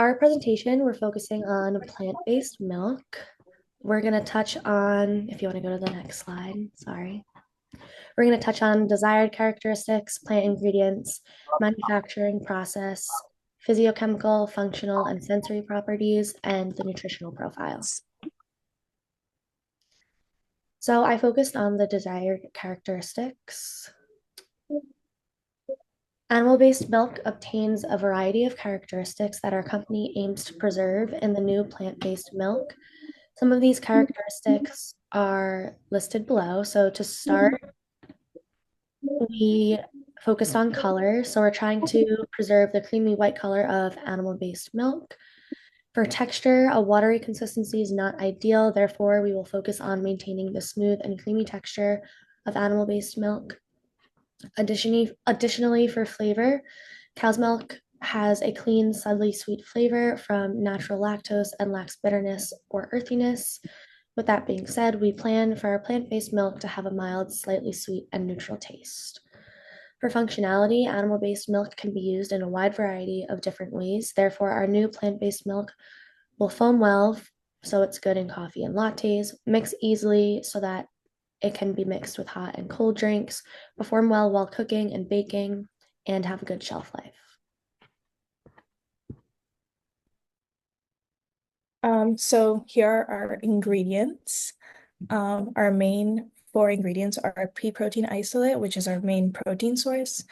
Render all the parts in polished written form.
our presentation, we're focusing on plant-based milk. We're going to touch on, if you want to go to the next slide, sorry. We're going to touch on desired characteristics, plant ingredients, manufacturing process, physiochemical, functional, and sensory properties, and the nutritional profile. So I focused on the desired characteristics. Animal-based milk obtains a variety of characteristics that our company aims to preserve in the new plant-based milk. Some of these characteristics are listed below. So to start, we focused on color. So we're trying to preserve the creamy white color of animal-based milk. For texture, a watery consistency is not ideal. Therefore, we will focus on maintaining the smooth and creamy texture of animal-based milk. Additionally, for flavor, cow's milk has a clean, subtly sweet flavor from natural lactose and lacks bitterness or earthiness. With that being said, we plan for our plant-based milk to have a mild, slightly sweet, and neutral taste. For functionality, animal-based milk can be used in a wide variety of different ways. Therefore, our new plant-based milk will foam well, so it's good in coffee and lattes, mix easily so that it can be mixed with hot and cold drinks, perform well while cooking and baking, and have a good shelf life. So here are our ingredients. Our main four ingredients are pea protein isolate, which is our main protein source,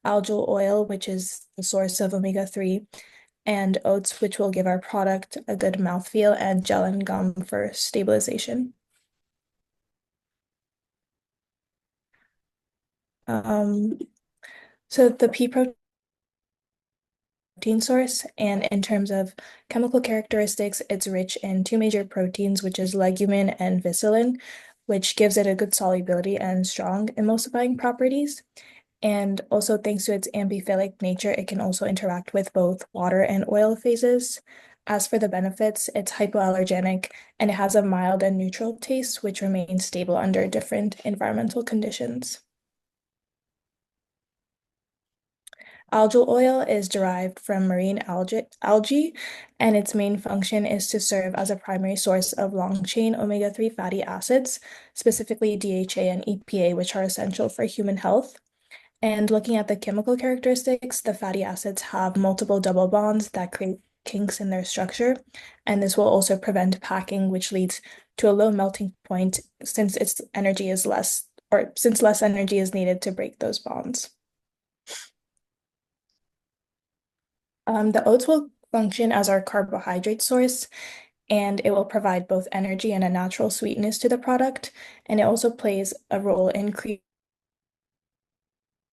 algal oil, which is the source of omega-3, and oats, which will give our product a good mouthfeel, and gel and gum for stabilization. So the pea protein source, and in terms of chemical characteristics, it's rich in two major proteins, which is legumin and visilin, which gives it a good solubility and strong emulsifying properties. And also, thanks to its amphiphilic nature, it can also interact with both water and oil phases. As for the benefits, it's hypoallergenic and it has a mild and neutral taste, which remains stable under different environmental conditions. Algal oil is derived from marine algae, and its main function is to serve as a primary source of long-chain omega-3 fatty acids, specifically DHA and EPA, which are essential for human health. And looking at the chemical characteristics, the fatty acids have multiple double bonds that create kinks in their structure, and this will also prevent packing, which leads to a low melting point since its energy is less, or since less energy is needed to break those bonds. The oats will function as our carbohydrate source, and it will provide both energy and a natural sweetness to the product, and it also plays a role in creating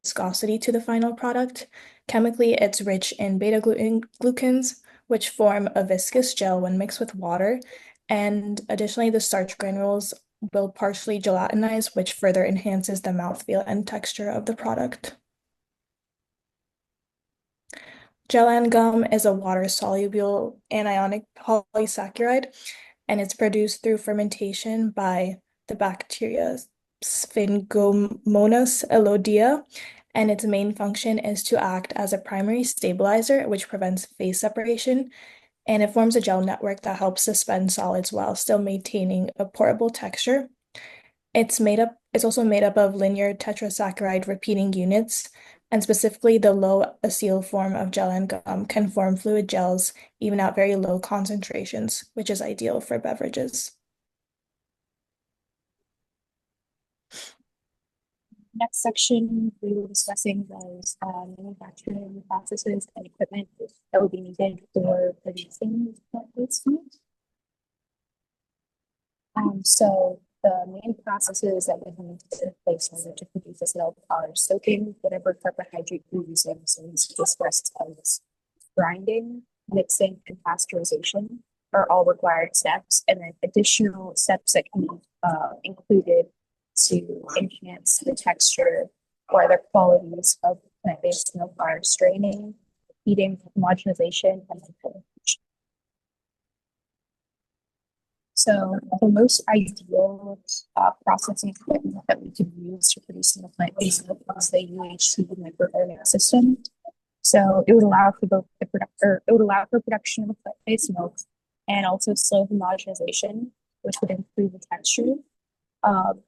viscosity to the final product. Chemically, it's rich in beta-glucans, which form a viscous gel when mixed with water, and additionally, the starch granules will partially gelatinize, which further enhances the mouthfeel and texture of the product. Gel gum is a water-soluble anionic polysaccharide, and it's produced through fermentation by the bacteria Sphingomonas elodea, and its main function is to act as a primary stabilizer, which prevents phase separation, and it forms a gel network that helps suspend solids while still maintaining a pourable texture. It's also made up of linear tetrasaccharide repeating units, and specifically the low acyl form of gel and gum can form fluid gels even at very low concentrations, which is ideal for beverages. Next section, we were discussing was manufacturing processes and equipment that would be needed for producing plant-based foods. So the main processes that we need to place in order to produce this milk are soaking whatever carbohydrate you're using. So it's discussed as grinding, mixing, and pasteurization are all required steps, and then additional steps that can be included to enhance the texture or other qualities of plant-based milk are straining, heating, homogenization, and fermentation. So the most ideal processing equipment that we can use to produce the plant-based milk is the UHT microorganic system. So it would allow for both it would allow for production of plant-based milk and also slow homogenization, which would improve the texture.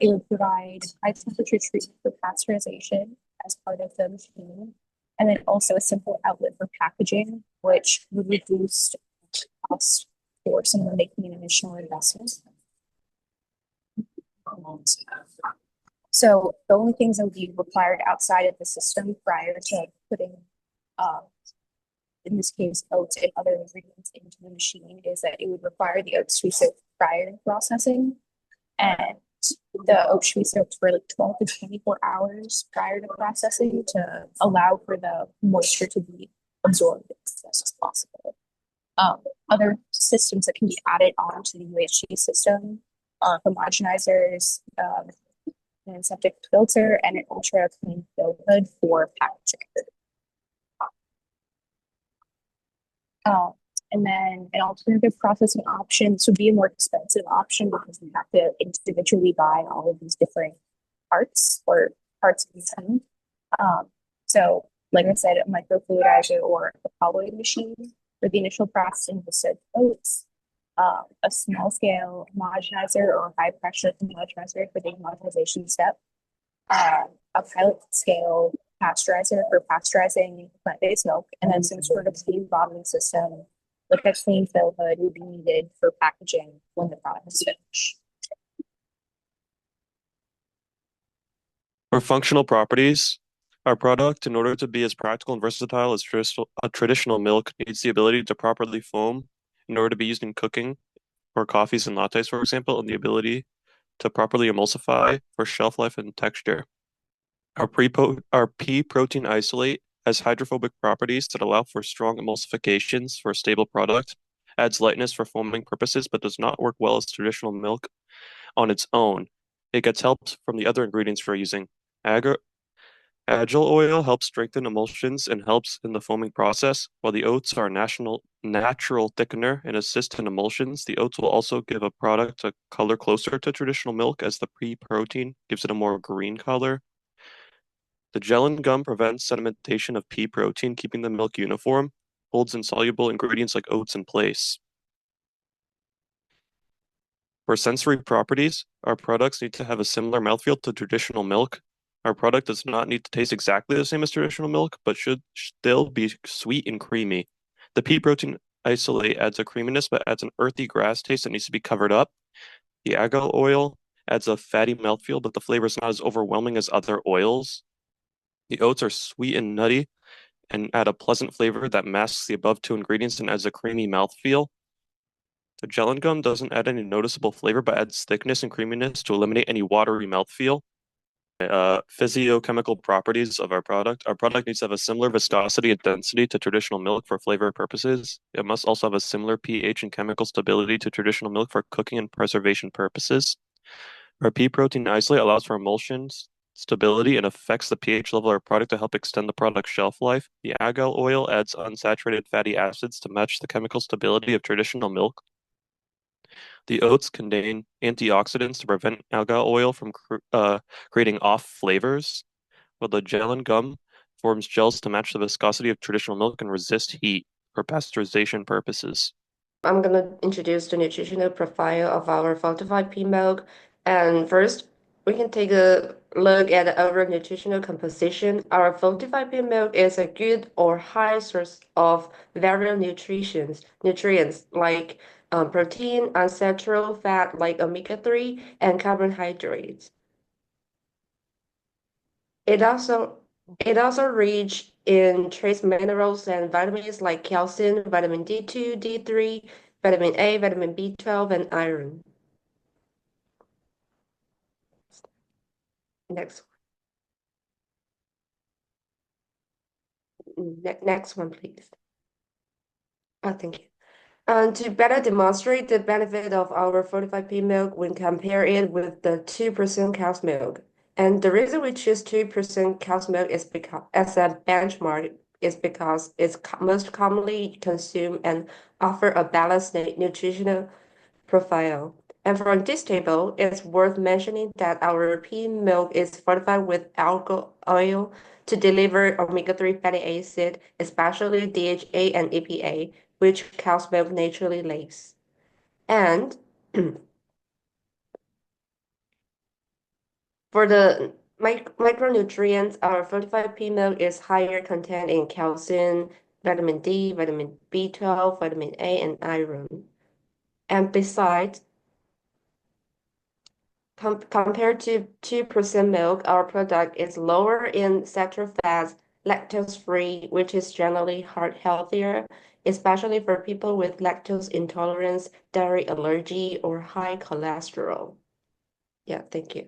It would provide high temperature treatment for pasteurization as part of the machine, and then also a simple outlet for packaging, which would reduce cost for someone making an initial investment. So the only things that would be required outside of the system prior to putting, in this case, oats and other ingredients into the machine is that it would require the oats to be soaked prior to processing, and the oats should be soaked for like 12 to 24 hours prior to processing to allow for the moisture to be absorbed as best as possible. Other systems that can be added on to the UHT system are homogenizers, an aseptic filter, and an ultra clean fill hood for packaging. And then an alternative processing option, this would be a more expensive option because we have to individually buy all of these different parts or parts of the team. So, like I said, a microfluidizer or a colloid machine for the initial processing of soaked oats, a small scale homogenizer or high pressure homogenizer for the homogenization step, a pilot scale pasteurizer for pasteurizing plant-based milk, and then some sort of steam bottling system, like a clean fill hood, would be needed for packaging when the product is finished. For functional properties, our product, in order to be as practical and versatile as traditional milk, needs the ability to properly foam in order to be used in cooking for coffees and lattes, for example, and the ability to properly emulsify for shelf life and texture. Our pea protein isolate has hydrophobic properties that allow for strong emulsifications for a stable product, adds lightness for foaming purposes, but does not work well as traditional milk on its own. It gets help from the other ingredients we're using. Agile oil helps strengthen emulsions and helps in the foaming process, while the oats are a natural thickener and assist in emulsions. The oats will also give a product a color closer to traditional milk, as the pea protein gives it a more green color. The gel gum prevents sedimentation of pea protein, keeping the milk uniform, holds insoluble ingredients like oats in place. For sensory properties, our products need to have a similar mouthfeel to traditional milk. Our product does not need to taste exactly the same as traditional milk, but should still be sweet and creamy. The pea protein isolate adds a creaminess, but adds an earthy grass taste that needs to be covered up. The agar oil adds a fatty mouthfeel, but the flavor is not as overwhelming as other oils. The oats are sweet and nutty and add a pleasant flavor that masks the above two ingredients and adds a creamy mouthfeel. The gel gum doesn't add any noticeable flavor, but adds thickness and creaminess to eliminate any watery mouthfeel. Physiochemical properties of our product. Our product needs to have a similar viscosity and density to traditional milk for flavor purposes. It must also have a similar pH and chemical stability to traditional milk for cooking and preservation purposes. Our pea protein isolate allows for emulsions, stability, and affects the pH level of our product to help extend the product's shelf life. The agar oil adds unsaturated fatty acids to match the chemical stability of traditional milk. The oats contain antioxidants to prevent agar oil from creating off flavors, while the gel gum forms gels to match the viscosity of traditional milk and resist heat for pasteurization purposes. I'm going to introduce the nutritional profile of our fortified pea milk. And first, we can take a look at the overall nutritional composition. Our fortified pea milk is a good or high source of various nutrients like protein, unsaturated fat like omega-3, and carbohydrates. It also rich in trace minerals and vitamins like calcium, vitamin D2, D3, vitamin A, vitamin B12, and iron. Next, next one, please. Oh, thank you. And to better demonstrate the benefit of our fortified pea milk, we compare it with the 2% cow's milk. And the reason we choose 2% cow's milk is because, as a benchmark, is because it's most commonly consumed and offer a balanced nutritional profile. And for this table, it's worth mentioning that our pea milk is fortified with algal oil to deliver omega-3 fatty acid, especially DHA and EPA, which cow's milk naturally lacks. And for the micronutrients, our fortified pea milk is higher content in calcium, vitamin D, vitamin B12, vitamin A, and iron. And besides, compared to 2% milk, our product is lower in saturated fats, lactose-free, which is generally heart healthier, especially for people with lactose intolerance, dairy allergy, or high cholesterol. Yeah, thank you.